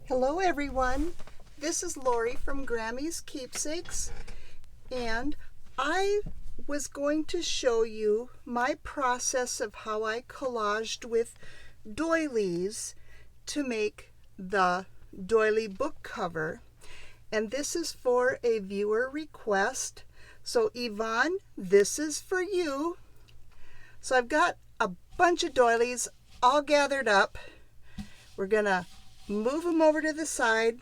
Hello everyone, this is Lori from Grammy's Keepsakes, and I was going to show you my process of how I collaged with doilies to make the doily book cover. And this is for a viewer request. So Yvonne, this is for you. So I've got a bunch of doilies all gathered up. We're gonna move them over to the side,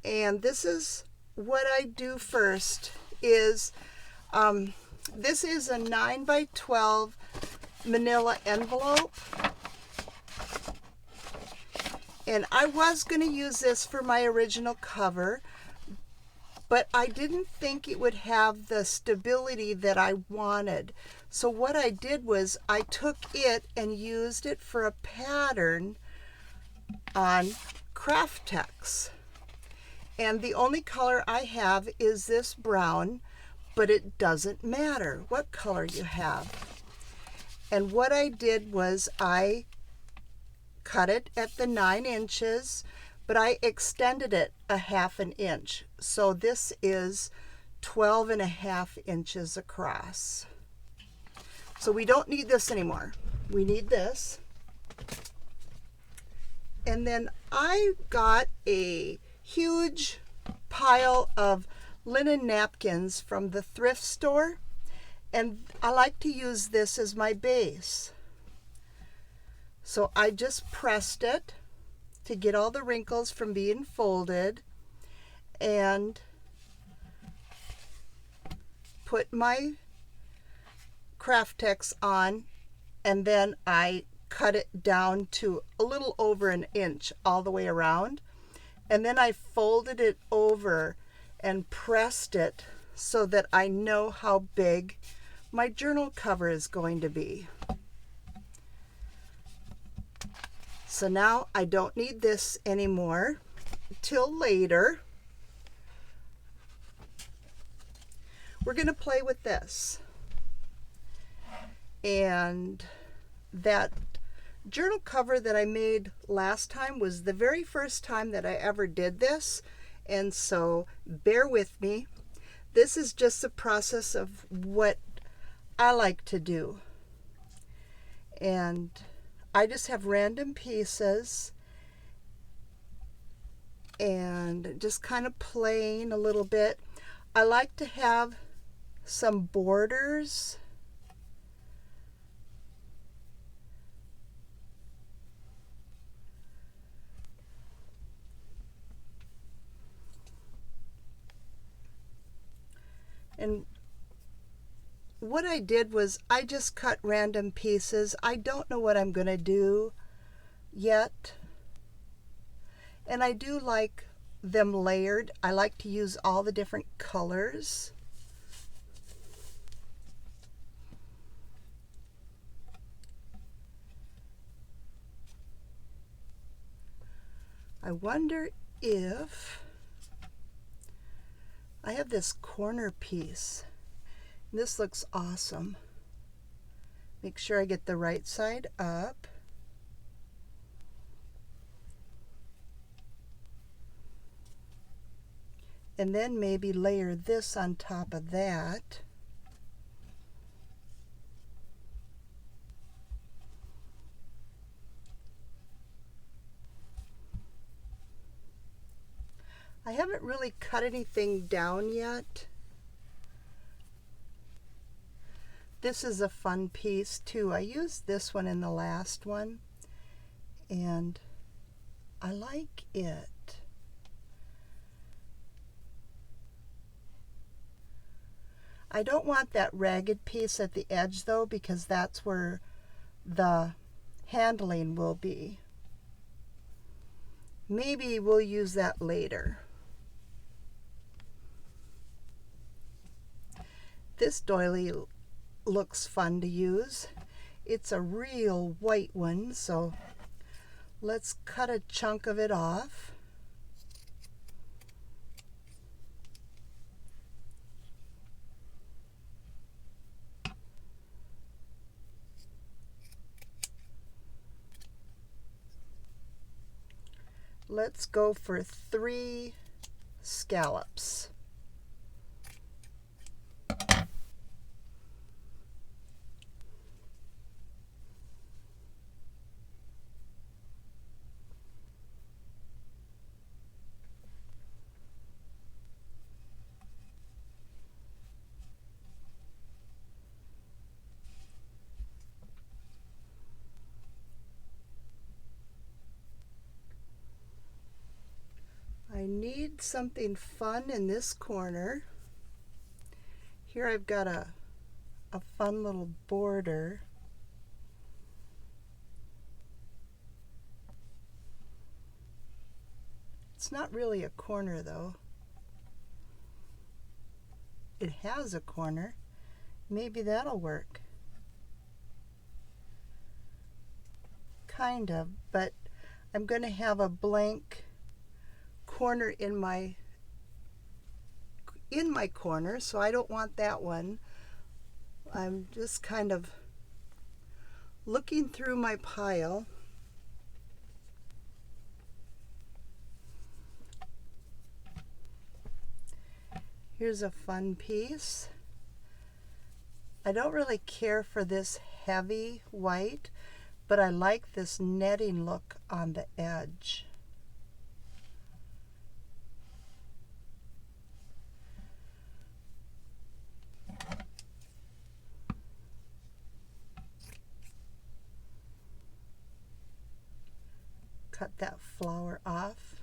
and this is what I do first is this is a 9 by 12 manila envelope, and I was going to use this for my original cover, but I didn't think it would have the stability that I wanted. So what I did was I took it and used it for a pattern on Craftex. And the only color I have is this brown, but it doesn't matter what color you have. And what I did was I cut it at the 9 inches, but I extended it a half an inch. So this is 12.5 inches across. So we don't need this anymore. We need this. And then I got a huge pile of linen napkins from the thrift store, and I like to use this as my base. So I just pressed it to get all the wrinkles from being folded and put my Craftex on, and then I cut it down to a little over an inch all the way around, and then I folded it over and pressed it so that I know how big my journal cover is going to be. So now I don't need this anymore till later. We're going to play with this. And that journal cover that I made last time was the very first time that I ever did this, and so bear with me. This is just the process of what I like to do. And I just have random pieces and just kind of playing a little bit. I like to have some borders. And what I did was I just cut random pieces. I don't know what I'm going to do yet. And I do like them layered. I like to use all the different colors. I wonder if I have this corner piece. This looks awesome. Make sure I get the right side up. And then maybe layer this on top of that. I haven't really cut anything down yet. This is a fun piece too. I used this one in the last one, and I like it. I don't want that ragged piece at the edge though, because that's where the handling will be. Maybe we'll use that later. This doily looks fun to use. It's a real white one, so let's cut a chunk of it off. Let's go for 3 scallops. I need something fun in this corner. Here I've got a fun little border. It's not really a corner though. It has a corner. Maybe that'll work. Kind of, but I'm going to have a blank corner in my corner, so I don't want that one. I'm just kind of looking through my pile. Here's a fun piece. I don't really care for this heavy white, but I like this netting look on the edge. Cut that flower off.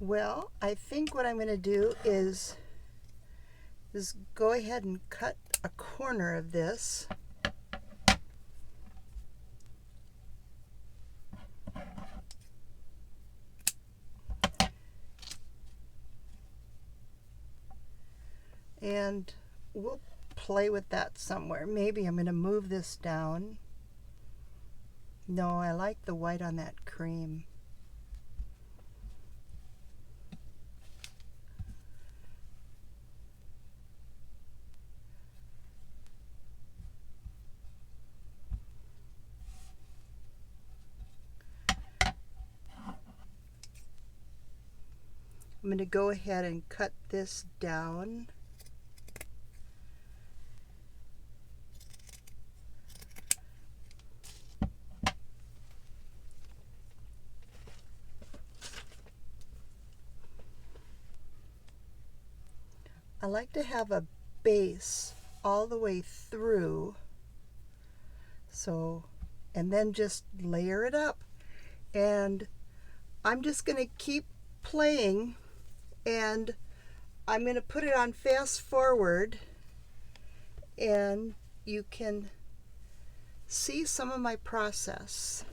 Well, I think what I'm going to do is go ahead and cut a corner of this. And we'll play with that somewhere. Maybe I'm going to move this down. No, I like the white on that cream. I'm going to go ahead and cut this down. I like to have a base all the way through, so, and then just layer it up. And I'm just going to keep playing, and I'm going to put it on fast forward, and you can see some of my process.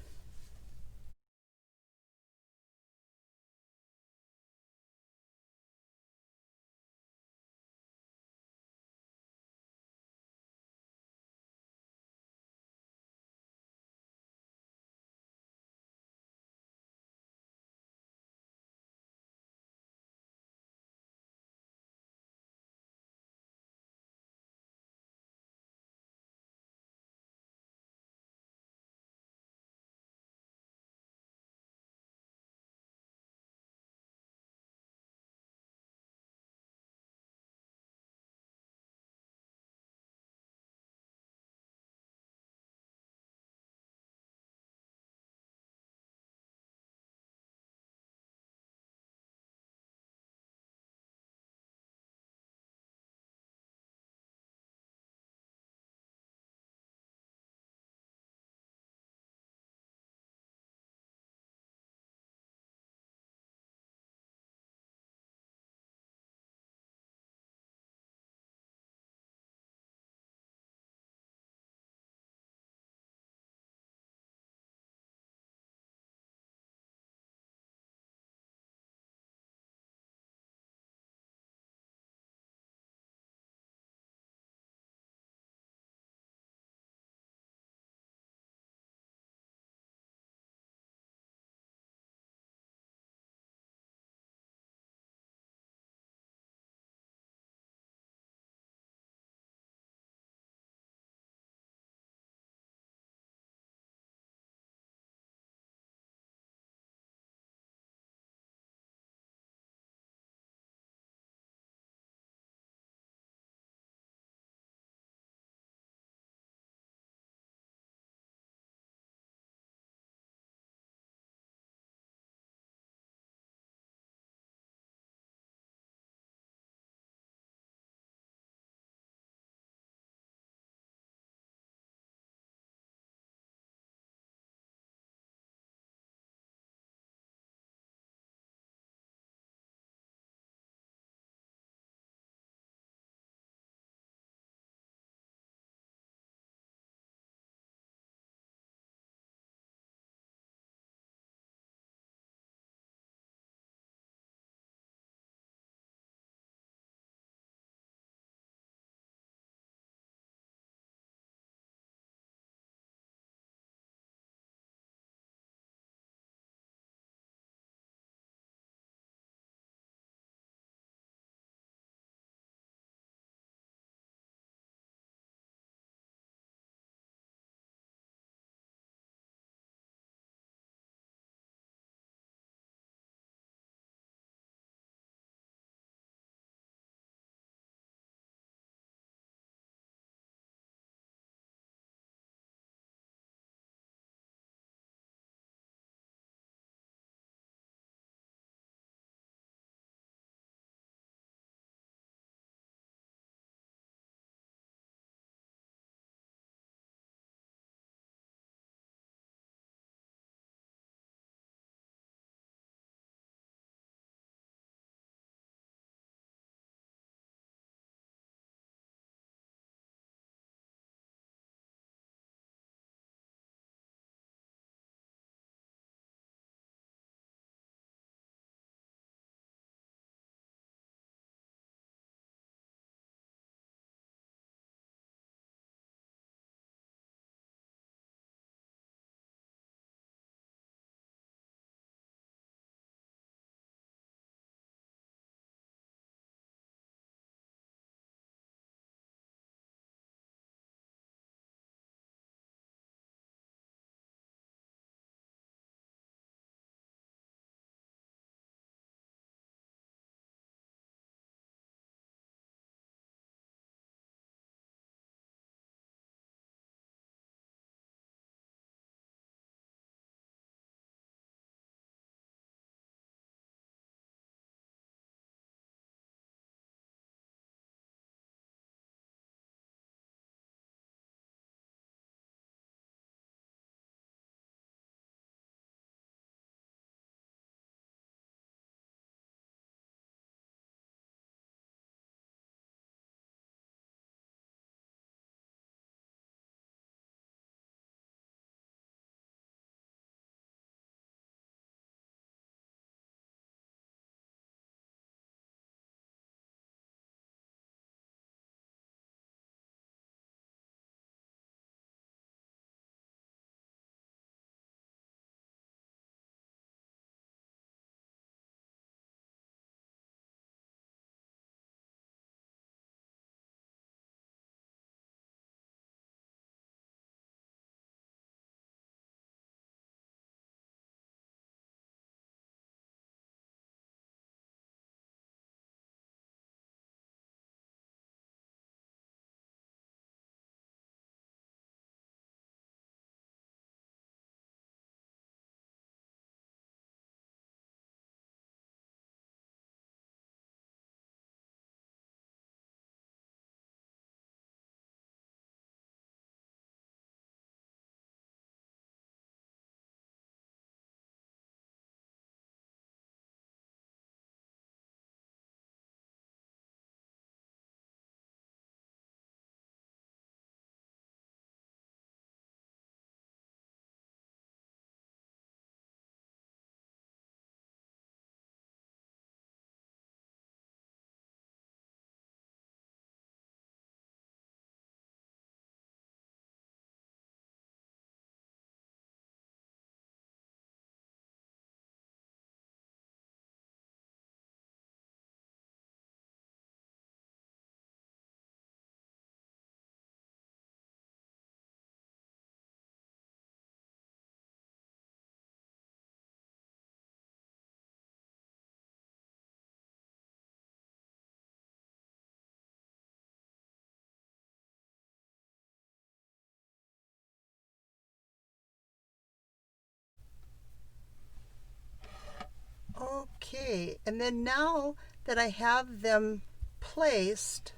Okay, and then now that I have them placed,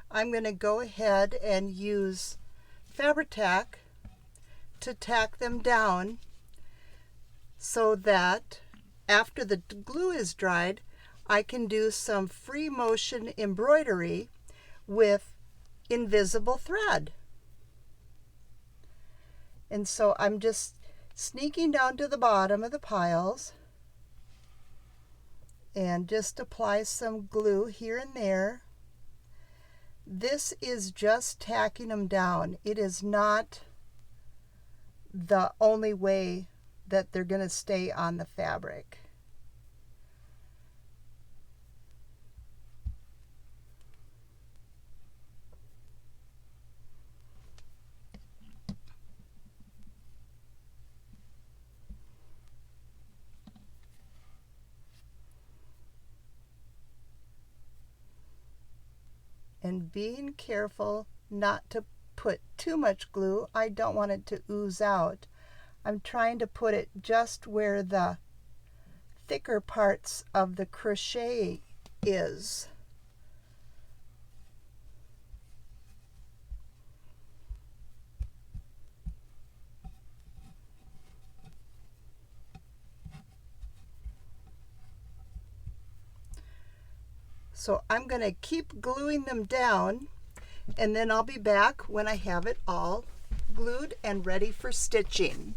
I'm going to go ahead and use fabri-tac to tack them down so that after the glue is dried, I can do some free motion embroidery with invisible thread. And so I'm just sneaking down to the bottom of the piles and just apply some glue here and there. This is just tacking them down. It is not the only way that they're going to stay on the fabric. And being careful not to put too much glue. I don't want it to ooze out. I'm trying to put it just where the thicker parts of the crochet is. So I'm going to keep gluing them down, and then I'll be back when I have it all glued and ready for stitching.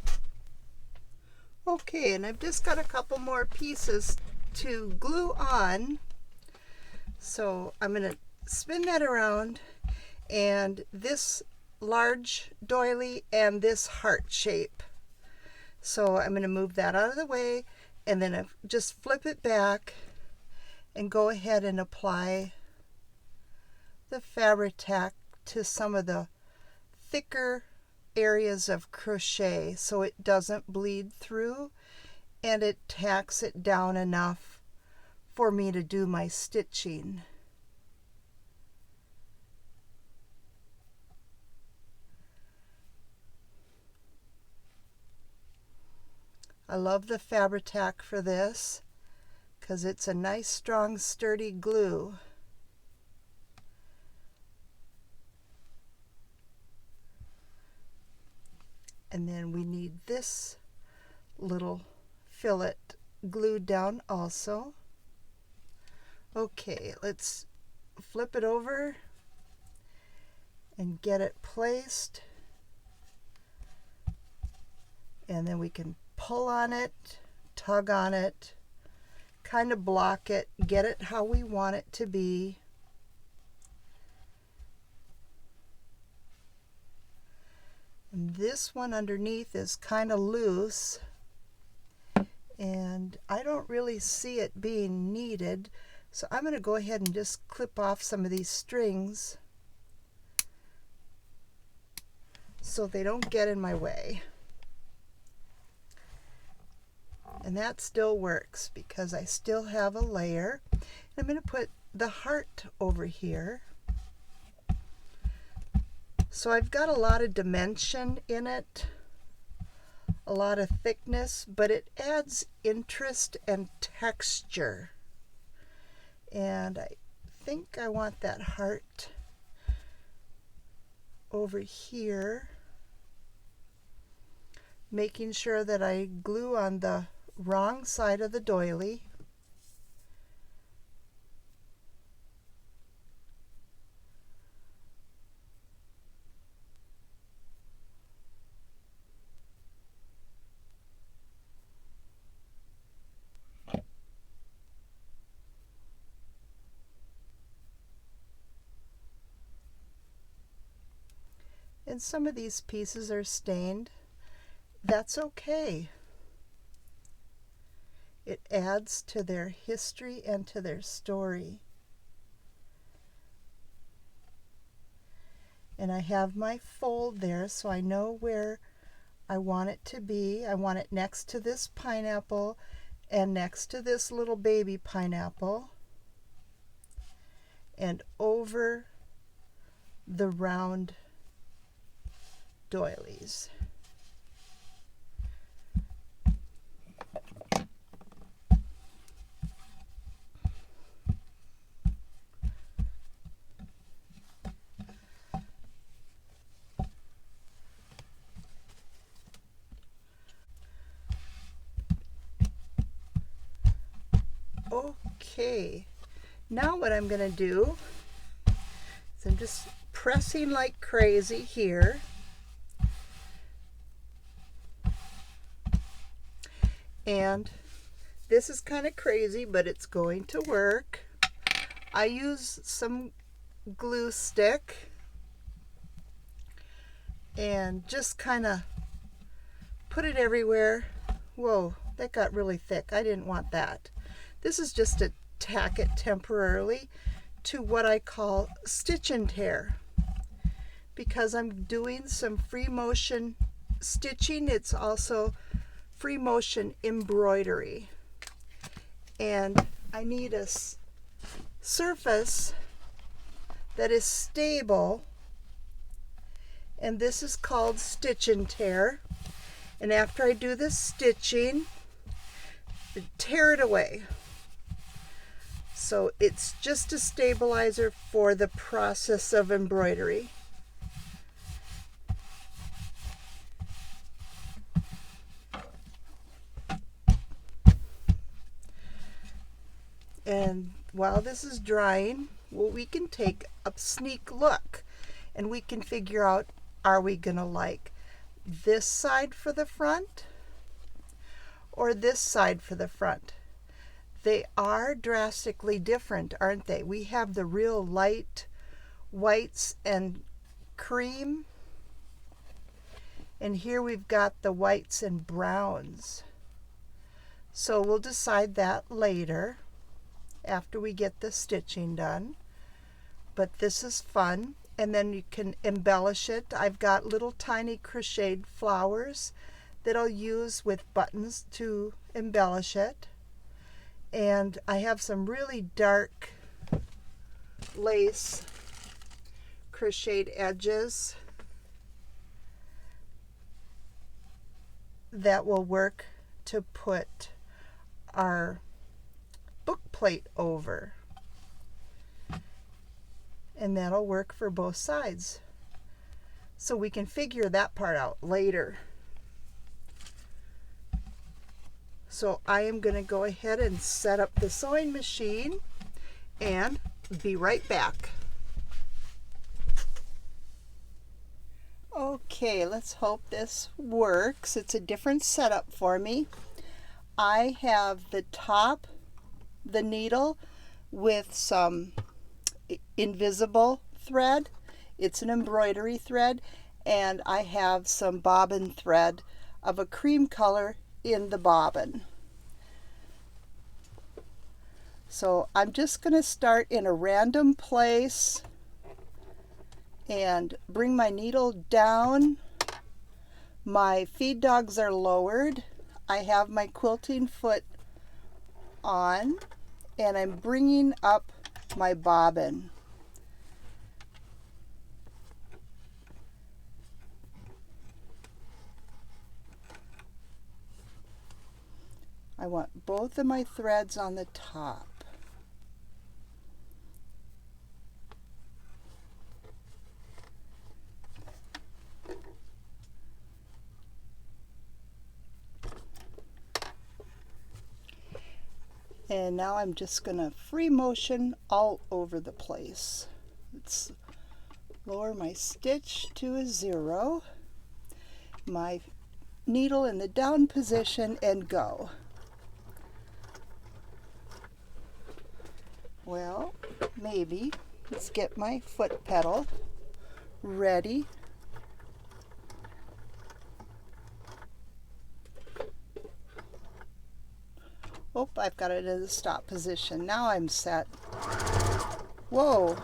Okay, and I've just got a couple more pieces to glue on. So I'm going to spin that around, and this large doily and this heart shape. So I'm going to move that out of the way, and then just flip it back and go ahead and apply the fabri-tac to some of the thicker areas of crochet so it doesn't bleed through, and it tacks it down enough for me to do my stitching. I love the fabri-tac for this because it's a nice, strong, sturdy glue. And then we need this little fillet glued down also. Okay, let's flip it over and get it placed. And then we can pull on it, tug on it, kind of block it, get it how we want it to be. And this one underneath is kind of loose, and I don't really see it being needed, so I'm going to go ahead and just clip off some of these strings so they don't get in my way. And that still works because I still have a layer. I'm going to put the heart over here. So I've got a lot of dimension in it, a lot of thickness, but it adds interest and texture. And I think I want that heart over here, making sure that I glue on the wrong side of the doily. And some of these pieces are stained. That's okay. It adds to their history and to their story. And I have my fold there so I know where I want it to be. I want it next to this pineapple and next to this little baby pineapple and over the round doilies. Okay, now what I'm going to do is I'm just pressing like crazy here. And this is kind of crazy, but it's going to work. I use some glue stick and just kind of put it everywhere. Whoa, that got really thick. I didn't want that. This is just to tack it temporarily to what I call stitch and tear. Because I'm doing some free motion stitching, it's also free motion embroidery. And I need a surface that is stable, and this is called stitch and tear. And after I do the stitching, tear it away. So it's just a stabilizer for the process of embroidery. And while this is drying, well, we can take a sneak look and we can figure out, are we going to like this side for the front or this side for the front? They are drastically different, aren't they? We have the real light whites and cream, and here we've got the whites and browns. So we'll decide that later after we get the stitching done. But this is fun, and then you can embellish it. I've got little tiny crocheted flowers that I'll use with buttons to embellish it. And I have some really dark lace crocheted edges that will work to put our book plate over, and that'll work for both sides, so we can figure that part out later. So I am going to go ahead and set up the sewing machine and be right back. Okay, let's hope this works. It's a different setup for me. I have the top, the needle with some invisible thread. It's an embroidery thread, and I have some bobbin thread of a cream color in the bobbin. So I'm just going to start in a random place and bring my needle down. My feed dogs are lowered. I have my quilting foot on, and I'm bringing up my bobbin. I want both of my threads on the top. And now I'm just going to free motion all over the place. Let's lower my stitch to a 0, my needle in the down position, and go. Well, maybe. Let's get my foot pedal ready. Oh, I've got it in the stop position. Now I'm set. Whoa.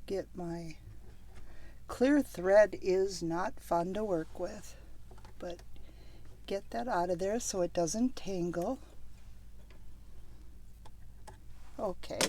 Get my clear thread is not fun to work with, but get that out of there so it doesn't tangle. Okay.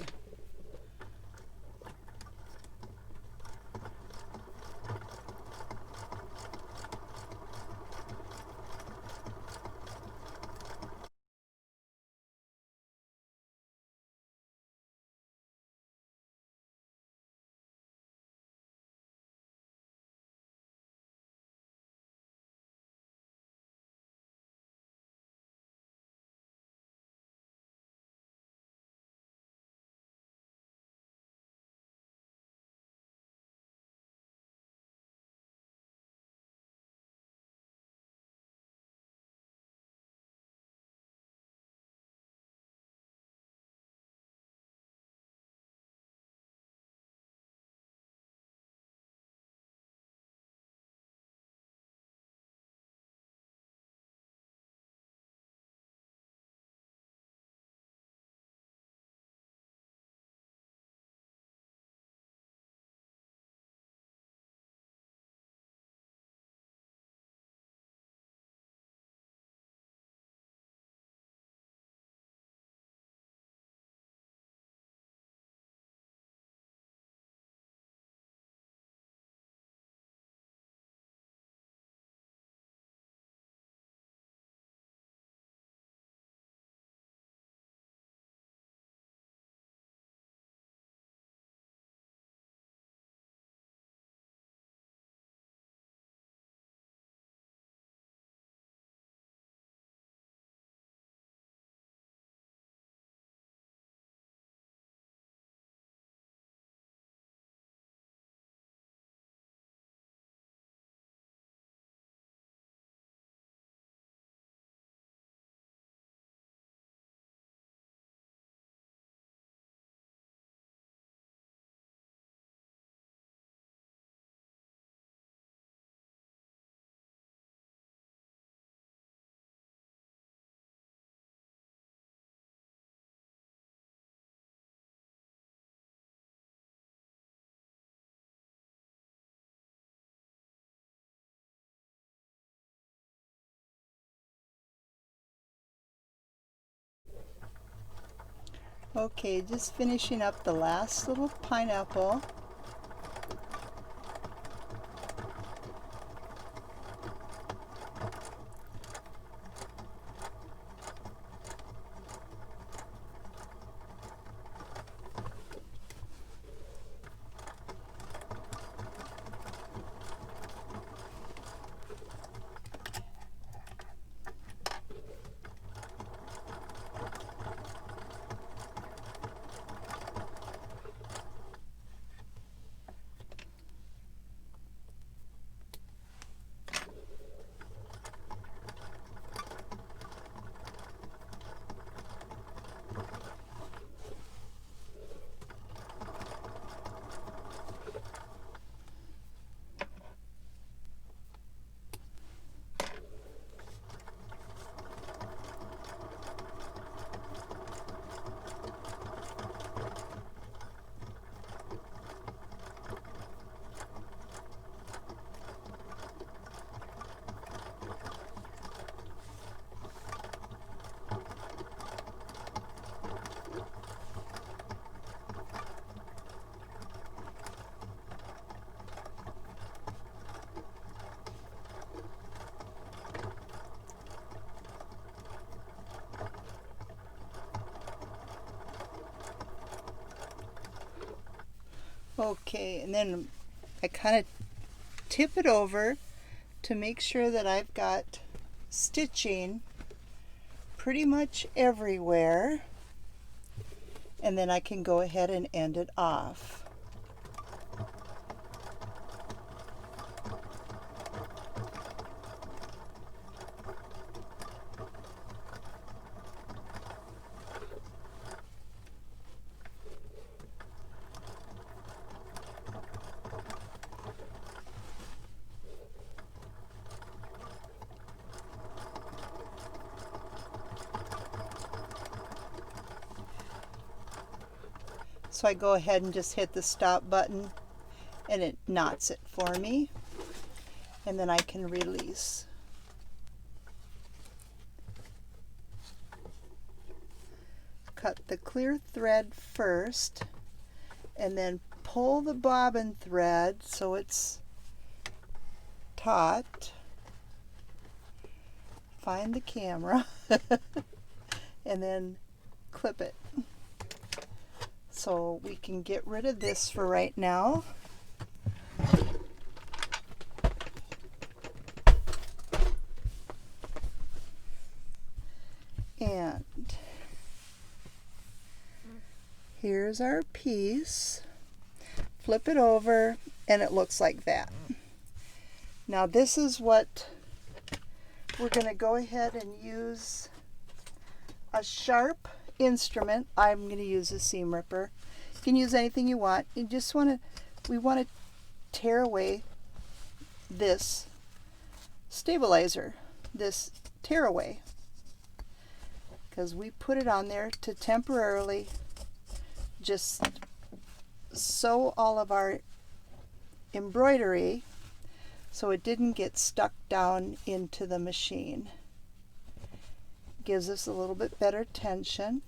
Okay, just finishing up the last little pineapple. Okay, and then I kind of tip it over to make sure that I've got stitching pretty much everywhere, and then I can go ahead and end it off. So I go ahead and just hit the stop button and it knots it for me, and then I can release. Cut the clear thread first and then pull the bobbin thread so it's taut. Find the camera and then clip it. So we can get rid of this for right now. And here's our piece. Flip it over and it looks like that. Now this is what we're going to go ahead and use a sharp instrument. I'm going to use a seam ripper. You can use anything you want. You just we want to tear away this stabilizer, this tear away, because we put it on there to temporarily just sew all of our embroidery so it didn't get stuck down into the machine. Gives us a little bit better tension.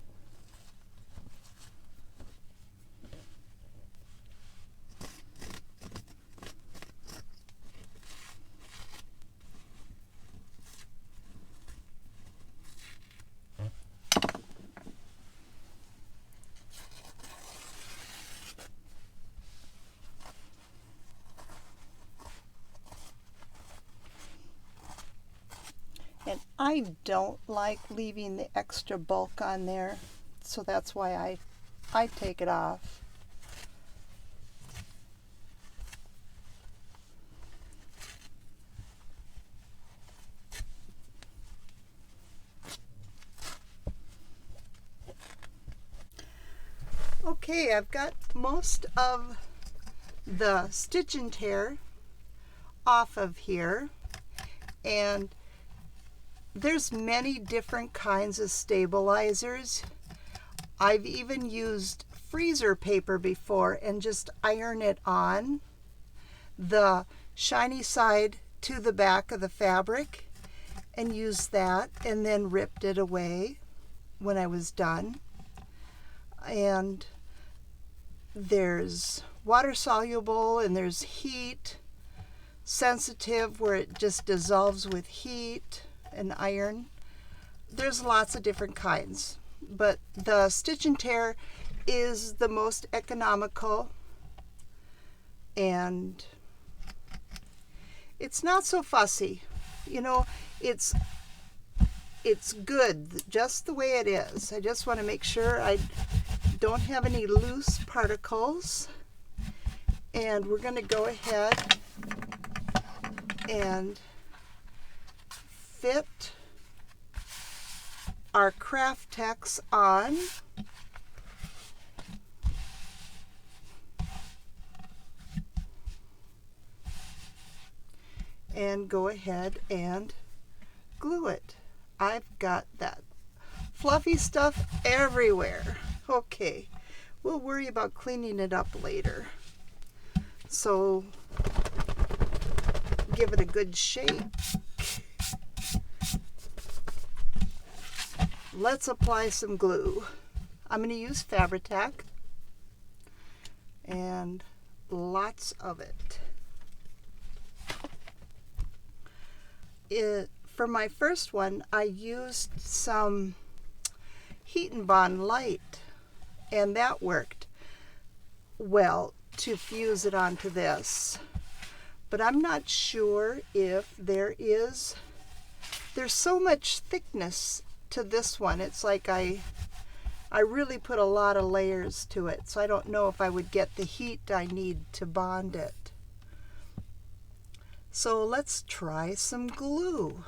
And I don't like leaving the extra bulk on there, so that's why I take it off. Okay, I've got most of the stitch and tear off of here, and there's many different kinds of stabilizers. I've even used freezer paper before and just iron it on the shiny side to the back of the fabric and used that and then ripped it away when I was done. and there's water soluble, and there's heat sensitive where it just dissolves with heat and iron. There's lots of different kinds, but the Stitch and Tear is the most economical, and it's not so fussy. You know, it's good just the way it is. I just want to make sure I don't have any loose particles, and we're going to go ahead and fit our craft text on. And go ahead and glue it. I've got that fluffy stuff everywhere. Okay, we'll worry about cleaning it up later. So give it a good shake. Let's apply some glue. I'm going to use fabri-tac, and lots of it. For my first one, I used some Heat and Bond Light, and that worked well to fuse it onto this. But I'm not sure if there's so much thickness to this one. It's like I really put a lot of layers to it, so I don't know if I would get the heat I need to bond it. So let's try some glue.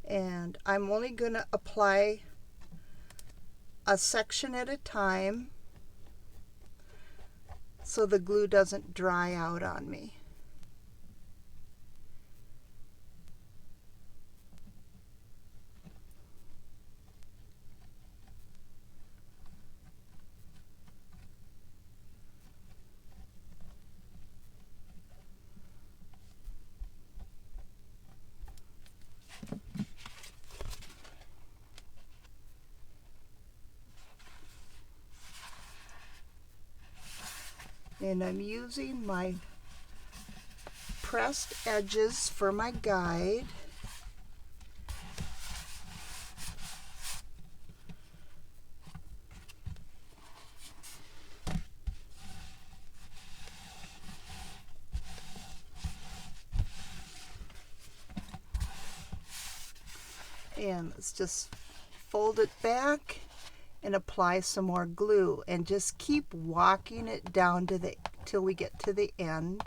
And I'm only going to apply a section at a time so the glue doesn't dry out on me. And I'm using my pressed edges for my guide. And let's just fold it back and apply some more glue, and just keep walking it down to till we get to the end.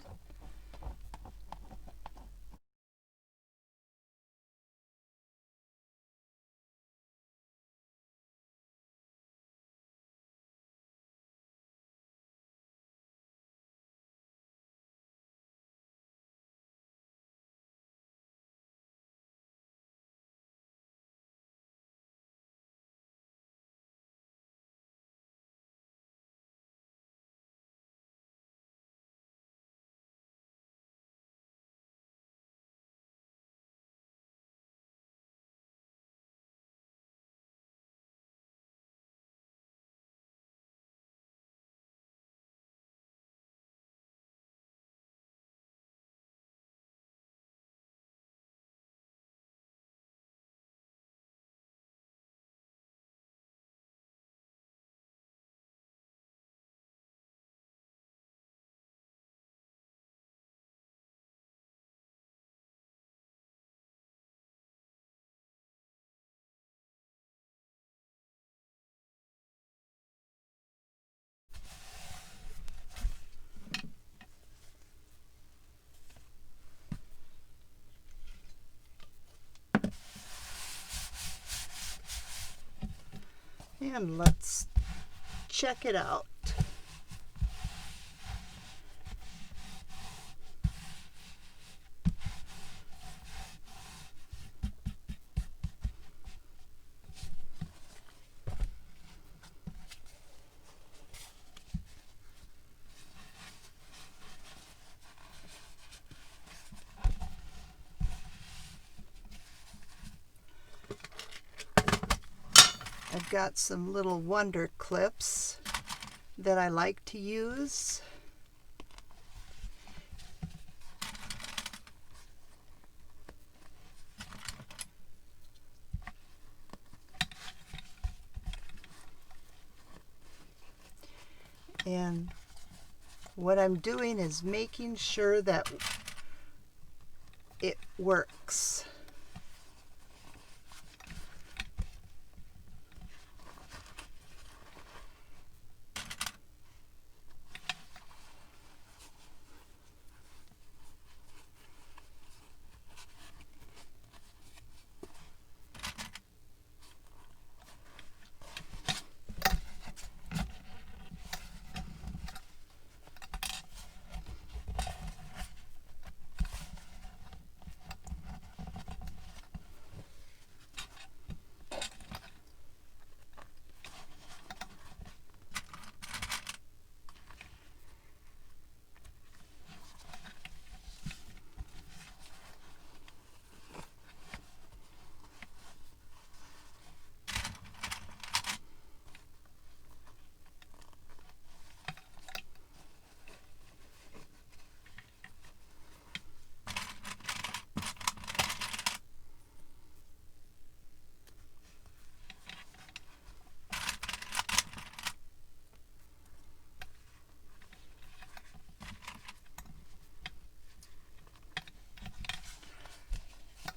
And let's check it out. I've got some little wonder clips that I like to use. And what I'm doing is making sure that it works.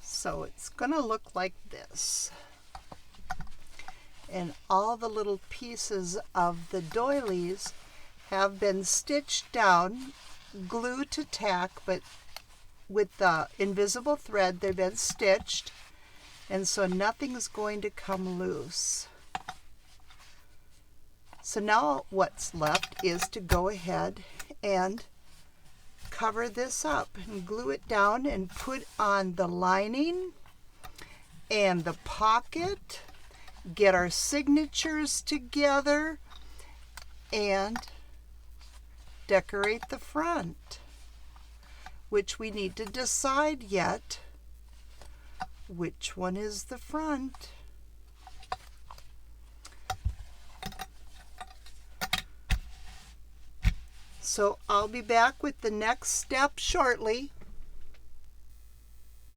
So it's going to look like this. And all the little pieces of the doilies have been stitched down, glued to tack, but with the invisible thread they've been stitched, and so nothing's going to come loose. So now what's left is to go ahead and cover this up and glue it down and put on the lining and the pocket, get our signatures together, and decorate the front, which we need to decide yet which one is the front. So I'll be back with the next step shortly.